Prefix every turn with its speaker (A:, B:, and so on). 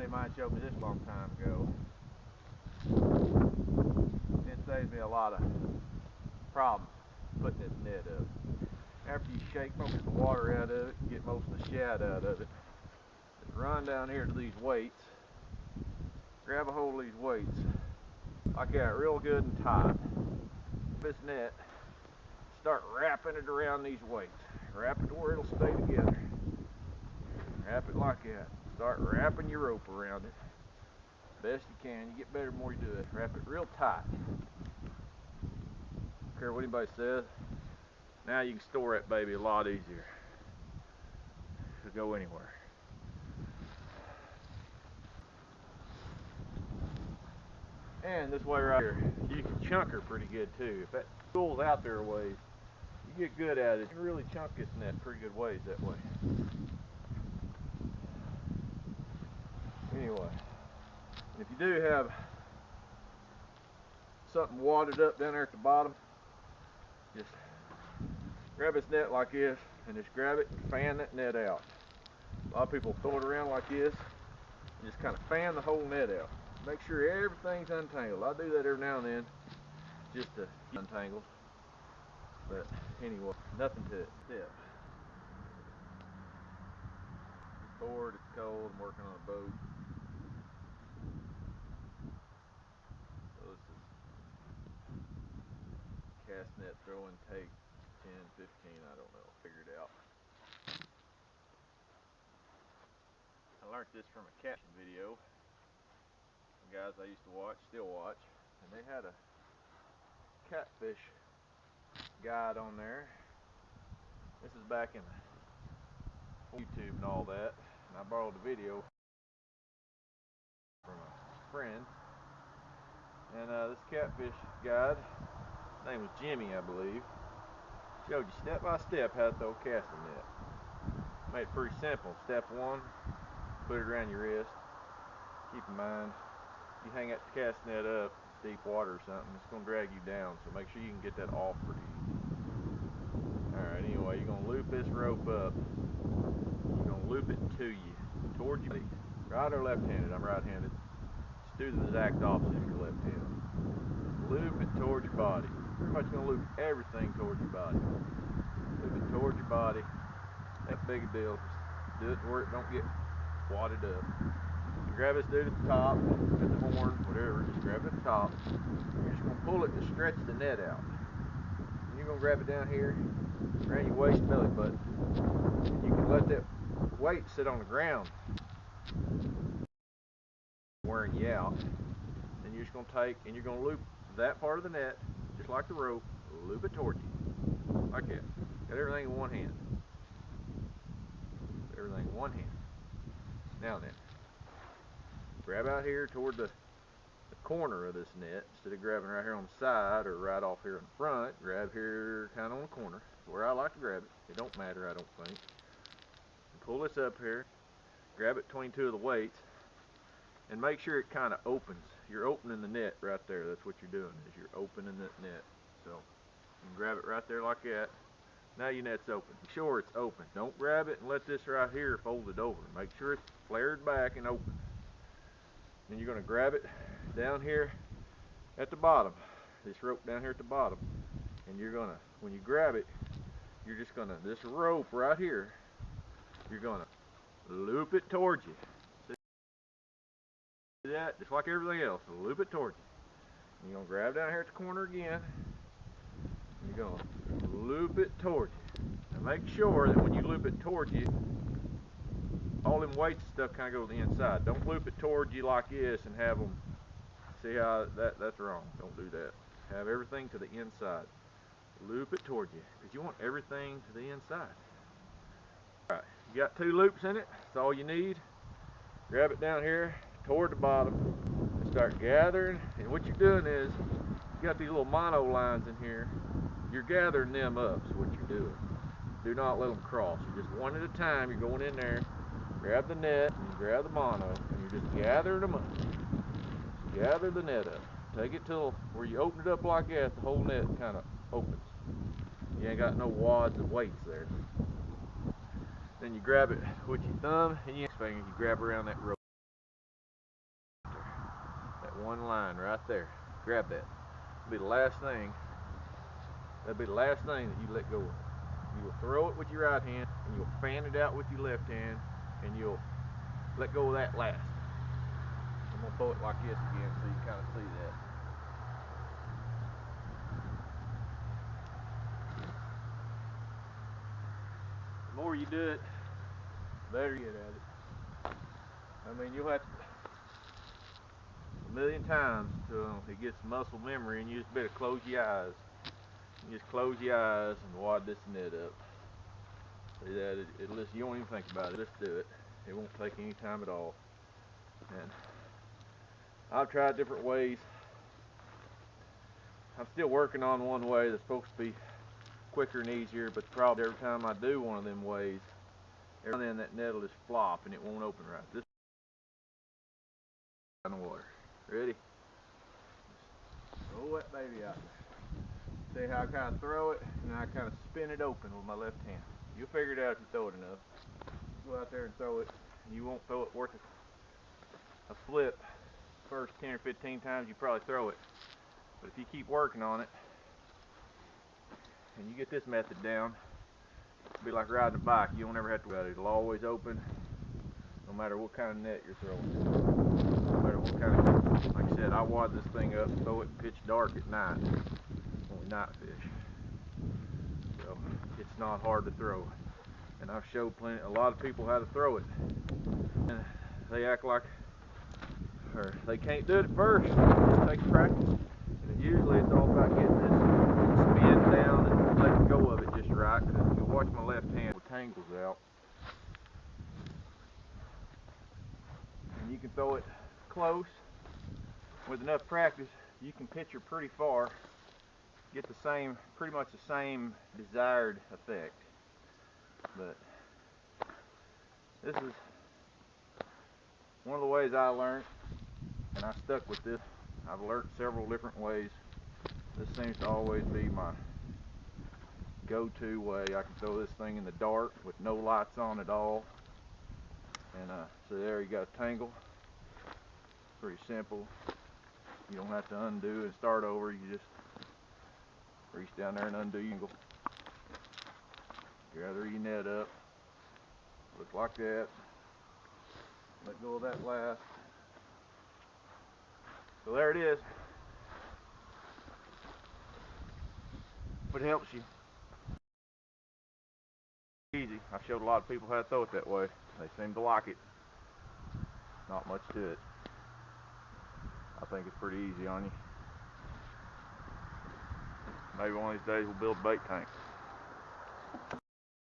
A: buddy of mine showed me this a long time ago. It saves me a lot of problems putting this net up. After you shake most of the water out of it, get most of the shad out of it, just run down here to these weights, grab a hold of these weights like that, real good and tight. This net, start wrapping it around these weights. Wrap it to where it'll stay together. Wrap it like that. Start wrapping your rope around it. Best you can. You get better the more you do it. Wrap it real tight. Don't care what anybody says. Now you can store that baby a lot easier. It'll go anywhere. And this way right here, you can chunk her pretty good too. If that spool's out there a ways, you get good at it. You can really chunk this net pretty good ways that way. Anyway, if you do have something wadded up down there at the bottom, just grab this net like this and just grab it and fan that net out. A lot of people throw it around like this and just kind of fan the whole net out. Make sure everything's untangled. I do that every now and then just to untangle. But anyway, nothing to it. Step. It's bored, it's cold, I'm working on a boat. So this is castnet throwing take 10, 15, I don't know, figure it out. I learned this from a catching video. Some guys I used to watch, still watch, and they had a catfish guide on there. This is back in YouTube and all that, and I borrowed the video from a friend. And this catfish guide, his name was Jimmy, I believe, showed you step by step how to throw a casting net. Made it pretty simple. Step one, put it around your wrist. Keep in mind, you hang that cast net up, deep water or something, it's going to drag you down, so make sure you can get that off pretty easy. Alright, anyway, you're going to loop this rope up. You're going to loop it to you, towards your body. Right or left-handed? I'm right-handed. Just do the exact opposite if you're left-handed. Loop it towards your body. Pretty much going to loop everything towards your body. Loop it towards your body. That big a deal. Just do it to where it don't get wadded up. You grab this dude at the top, at the horn, whatever, just grab it at the top. You're just going to pull it to stretch the net out. And you're going to grab it down here, around your waist, belly button. And you can let that weight sit on the ground, wearing you out. And you're just going to take, and you're going to loop that part of the net, just like the rope, loop it towards you, like that. Got everything in one hand. Everything in one hand. Now then, grab out here toward the corner of this net, instead of grabbing right here on the side or right off here in the front. Grab here kind of on the corner, where I like to grab it. It don't matter, I don't think. And pull this up here, grab it between two of the weights, and make sure it kind of opens. You're opening the net right there. That's what you're doing, is you're opening that net. So you can grab it right there like that. Now your net's open. Make sure it's open. Don't grab it and let this right here fold it over. Make sure it's flared back and open. Then you're going to grab it down here at the bottom. This rope down here at the bottom. And you're going to, when you grab it, you're just going to, this rope right here, you're going to loop it towards you. See that? Just like everything else. Loop it towards you. And you're going to grab down here at the corner again. And you're going to loop it towards you. Now make sure that when you loop it towards you, all them weights and stuff kind of go to the inside. Don't loop it towards you like this and have them, see how that's wrong. Don't do that. Have everything to the inside. Loop it towards you, because you want everything to the inside. Alright, you got two loops in it. That's all you need. Grab it down here toward the bottom and start gathering. And what you're doing is, you got these little mono lines in here. You're gathering them up, is what you're doing. Do not let them cross. You're just one at a time. You're going in there, grab the net, and grab the mono, and you're just gathering them up. Gather the net up. Take it till where you open it up like that, the whole net kind of opens. You ain't got no wads of weights there. Then you grab it with your thumb and your finger, you grab around that rope. One line right there. Grab that. That'll be the last thing. That'll be the last thing that you let go of. You will throw it with your right hand, and you'll fan it out with your left hand, and you'll let go of that last. I'm gonna throw it like this again so you kind of see that. The more you do it, the better you get at it. I mean, you'll have to a million times until it gets muscle memory, and you just better close your eyes. You just close your eyes and wad this net up. See that? You don't even think about it. Just do it. It won't take any time at all. And I've tried different ways. I'm still working on one way that's supposed to be quicker and easier, but the problem every time I do one of them ways, every now and then that net will just flop and it won't open right. This in the water. Ready? Just throw that baby out there. See how I kind of throw it and then I kind of spin it open with my left hand. You'll figure it out if you throw it enough. Go out there and throw it, and you won't throw it worth a flip. First 10 or 15 times you probably throw it, but if you keep working on it and you get this method down, it'll be like riding a bike. You don't ever have to worry about it. It'll always open, no matter what kind of net you're throwing. No matter what kind of, like I said, I wad this thing up and throw it pitch dark at night when we night fish. So it's not hard to throw, and I've showed a lot of people how to throw it, and they act like, or they can't do it at first. It takes practice, and usually it's all about getting this spin down and letting go of it just right. Because if you watch my left hand with tangles out, and you can throw it close with enough practice, you can pitch her pretty far, get the same, pretty much the same desired effect. But this is one of the ways I learned, and I stuck with this. I've learned several different ways. This seems to always be my go-to way. I can throw this thing in the dark with no lights on at all. And so there you got a tangle. Pretty simple. You don't have to undo and start over. You just reach down there and undo your angle. Gather your net up. Look like that. Let go of that last. So there it is. If it helps you. Easy. I showed a lot of people how to throw it that way. They seem to like it. Not much to it. I think it's pretty easy on you. Maybe one of these days we'll build a bait tank.